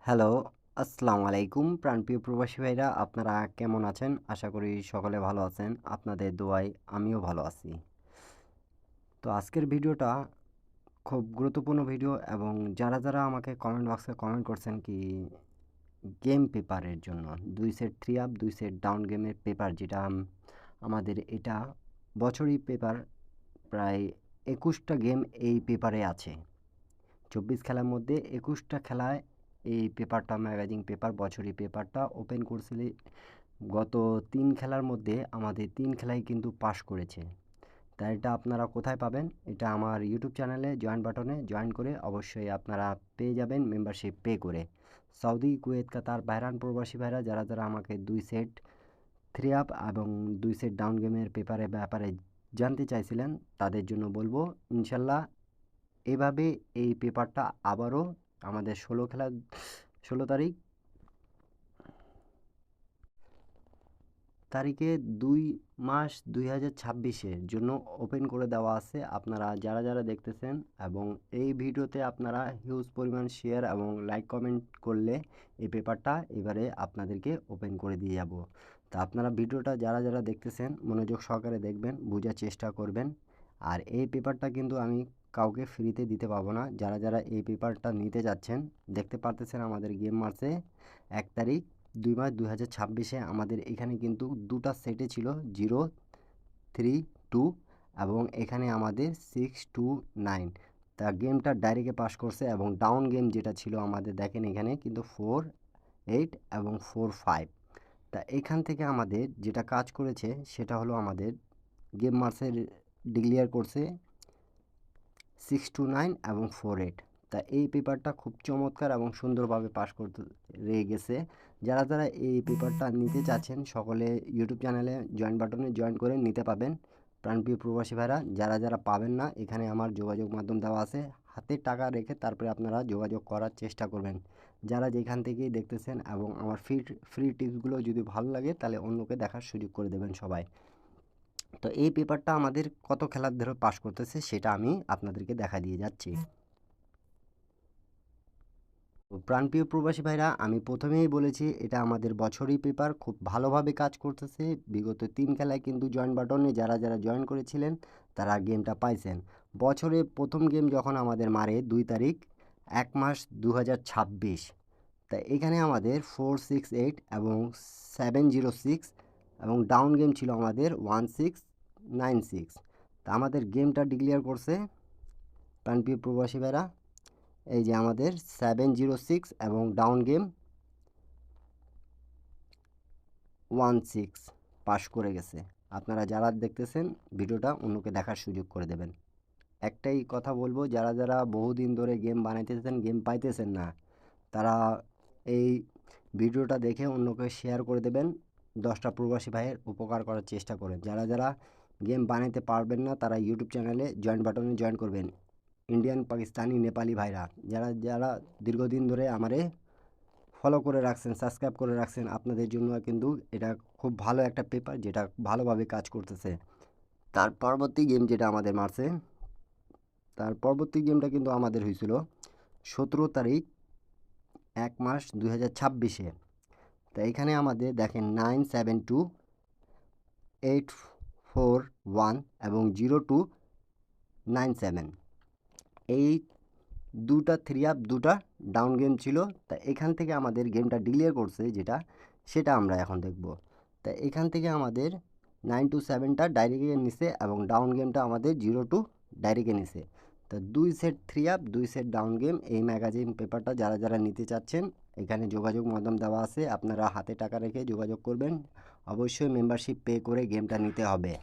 Hello, আসসালামু আলাইকুম প্রাণপ্রিয় প্রবাসী ভাইরা আপনারা কেমন আছেন? আশা করি সকলে ভালো আছেন। আপনাদের দোয়ায় আমিও ভালো আছি। তো আজকের ভিডিওটা খুব গুরুত্বপূর্ণ ভিডিও এবং যারা আমাকে কমেন্ট বক্সে কমেন্ট করছেন কি গেম পেপারের জন্য ২ সেট 3 আপ ২ সেট ডাউন গেমের পেপার যেটা আমাদের এটা বছরই পেপার প্রায় ২১টা গেম এই পেপারে আছে। ২৪ খেলার মধ্যে ২১টা খেলায় এই পেপারটা ম্যাগাজিন পেপার বছরই পেপারটা ওপেন করছিলি গত ৩ খেলার মধ্যে আমাদের ৩ খেলাই কিন্তু পাস করেছে। তাই এটা আপনারা কোথায় পাবেন? এটা আমার ইউটিউব চ্যানেলে জয়েন বাটনে জয়েন করে অবশ্যই আপনারা পেয়ে যাবেন মেম্বারশিপ পে করে। সৌদি, কুয়েত, কাতার, বাহরাইন প্রবাসী ভাইরা যারা আমাকে ২ সেট 3 আপ এবং ২ সেট ডাউন গেমের ব্যাপারে জানতে চাইছিলেন তাদের জন্য বলবো ইনশাল্লাহ এভাবে এই পেপারটা আবারও আমাদের ১৬ তারিখে ২ মাস ২০২৬-এর জন্য ওপেন করে দেওয়া আছে। আপনারা যারা দেখতেছেন এবং এই ভিডিওতে আপনারা হিউজ পরিমাণ শেয়ার এবং লাইক কমেন্ট করলে এই পেপারটা এবারে আপনাদেরকে ওপেন করে দিয়ে যাব। তা আপনারা ভিডিওটা যারা দেখতেছেন মনোযোগ সহকারে দেখবেন, বোঝার চেষ্টা করবেন। আর এই পেপারটা কিন্তু আমি কাউকে ফ্রিতে দিতে পারবো না। যারা এই পেপারটা নিতে যাচ্ছেন দেখতে পারতেছেন আমাদের গেম মার্চে ১ তারিখ ২ মার্চ ২০২৬-এ আমাদের এখানে কিন্তু ২টা সেটে ছিল 0, 3, 2 এবং এখানে আমাদের 6, 2, 9 তা গেমটা ডাইরেক্টে পাস করছে এবং ডাউন গেম যেটা ছিল আমাদের দেখেন এখানে কিন্তু 4, 8 এবং 4, 5 তা এখান থেকে আমাদের যেটা কাজ করেছে সেটা হলো আমাদের গেম মার্সের ডিক্লেয়ার করছে 629 এবং 48 তা এই পেপারটা খুব চমৎকার এবং সুন্দরভাবে পাস করতে রয়ে গেছে যারা এই পেপারটা নিতে চাচ্ছেন সকলে ইউটিউব চ্যানেলে জয়েন বাটনে জয়েন করে নিতে পাবেন প্রাণপ্রিয় প্রবাসী ভাইরা যারা পাবেন না এখানে আমার যোগাযোগ মাধ্যম দেওয়া আছে হাতে টাকা রেখে তারপরে আপনারা যোগাযোগ করার চেষ্টা করবেন যারা যেখান থেকেই দেখতেছেন এবং আমার ফ্রি টিপসগুলো যদি ভালো লাগে তাহলে অন্যকে দেখার সুযোগ করে দেবেন সবাই তো এই পেপারটা আমাদের কত খেলার ধরে পাস করতেছে সেটা আমি আপনাদেরকে দেখা দিয়ে যাচ্ছি তো প্রাণপ্রিয় প্রবাসী ভাইরা আমি প্রথমেই বলেছি এটা আমাদের বছরই পেপার খুব ভালোভাবে কাজ করতেছে বিগত ৩ খেলায় কিন্তু জয়েন বাটনে যারা জয়েন করেছিলেন তারা গেমটা পাইছেন বছরে প্রথম গেম যখন আমাদের মারে ২ তারিখ ১ মাস ২০২৬ তা এখানে আমাদের 468 এবং 706 এবং ডাউন গেম ছিল আমাদের 1696 তা আমাদের গেমটা ডিক্লেয়ার করছে প্রাণপ্রিয় প্রবাসী ভাইরা এই যে আমাদের 706 এবং ডাউন গেম 16 পাস করে গেছে আপনারা যারা দেখতেছেন ভিডিওটা অন্যকে দেখার সুযোগ করে দেবেন একটাই কথা বলবো যারা বহুদিন ধরে গেম বানাইতেছেন গেম পাইতেছেন না তারা এই ভিডিওটা দেখে অন্যকে শেয়ার করে দেবেন 10টা প্রবাসী ভাইয়ের উপকার করার চেষ্টা করেন যারা গেম বানাইতে পারবেন না তারা ইউটিউব চ্যানেলে জয়েন বাটনে জয়েন করবেন ইন্ডিয়ান পাকিস্তানি নেপালি ভাইরা যারা দীর্ঘদিন ধরে আমারে ফলো করে রাখছেন সাবস্ক্রাইব করে রাখছেন আপনাদের জন্য কিন্তু এটা খুব ভালো একটা পেপার যেটা ভালোভাবে কাজ করতেছে তার পরবর্তী গেম যেটা আমাদের মারছে তার পরবর্তী গেমটা কিন্তু আমাদের হয়েছিল 17 তারিখ ১ মাস ২০২৬-এ তো এখানে আমাদের দেখেন 972 841 এবং 0297 এই দুটা 3 আপ দুটা ডাউন গেম ছিল তা এখান থেকে আমাদের গেমটা ডিক্লেয়ার করছে যেটা সেটা আমরা এখন দেখব তা এখান থেকে আমাদের 927টা ডাইরেক্টে নিছে এবং ডাউন গেমটা আমাদের 02 ডাইরেক্টে নিছে তো 2 set 3 up 2 set down game এই ম্যাগাজিন পেপারটা যারা নিতে চাচ্ছেন এখানে যোগাযোগ মাধ্যম দেওয়া আছে আপনারা হাতে টাকা রেখে যোগাযোগ করবেন অবশ্যই মেম্বারশিপ পে করে গেমটা নিতে হবে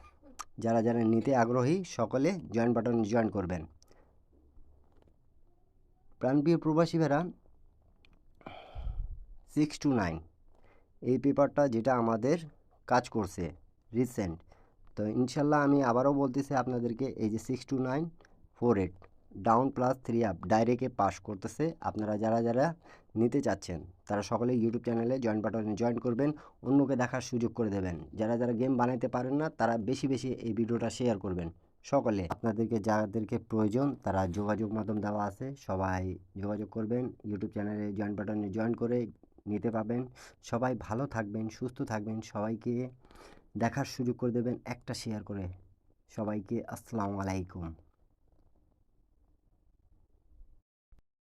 যারা নিতে আগ্রহী সকলে জয়েন বাটন জয়েন করবেন প্রাণপ্রিয় প্রবাসী ভাইরা 629 এই পেপারটা যেটা আমাদের কাজ করছে রিসেন্ট তো ইনশাল্লাহ আমি আবারও বলতেছি আপনাদেরকে এই যে 62948 ডাউন প্লাস 3 আপ ডাইরেক্টে পাস করতেছে আপনারা যারা নিতে চাচ্ছেন তারা সকলে ইউটিউব চ্যানেলে জয়েন বাটনে জয়েন করবেন অন্যকে দেখার সুযোগ করে দেবেন যারা গেম বানাইতে পারেন না তারা বেশি এই ভিডিওটা শেয়ার করবেন সকলে আপনাদেরকে যাদেরকে প্রয়োজন তারা যোগাযোগ মাধ্যম দেওয়া আছে, সবাই যোগাযোগ করবেন। ইউটিউব চ্যানেলে জয়েন বাটনে জয়েন করে নিতে পাবেন। সবাই ভালো থাকবেন, সুস্থ থাকবেন, সবাইকে দেখার সুযোগ করে দেবেন একটা শেয়ার করে। সবাইকে আসসালামু আলাইকুম।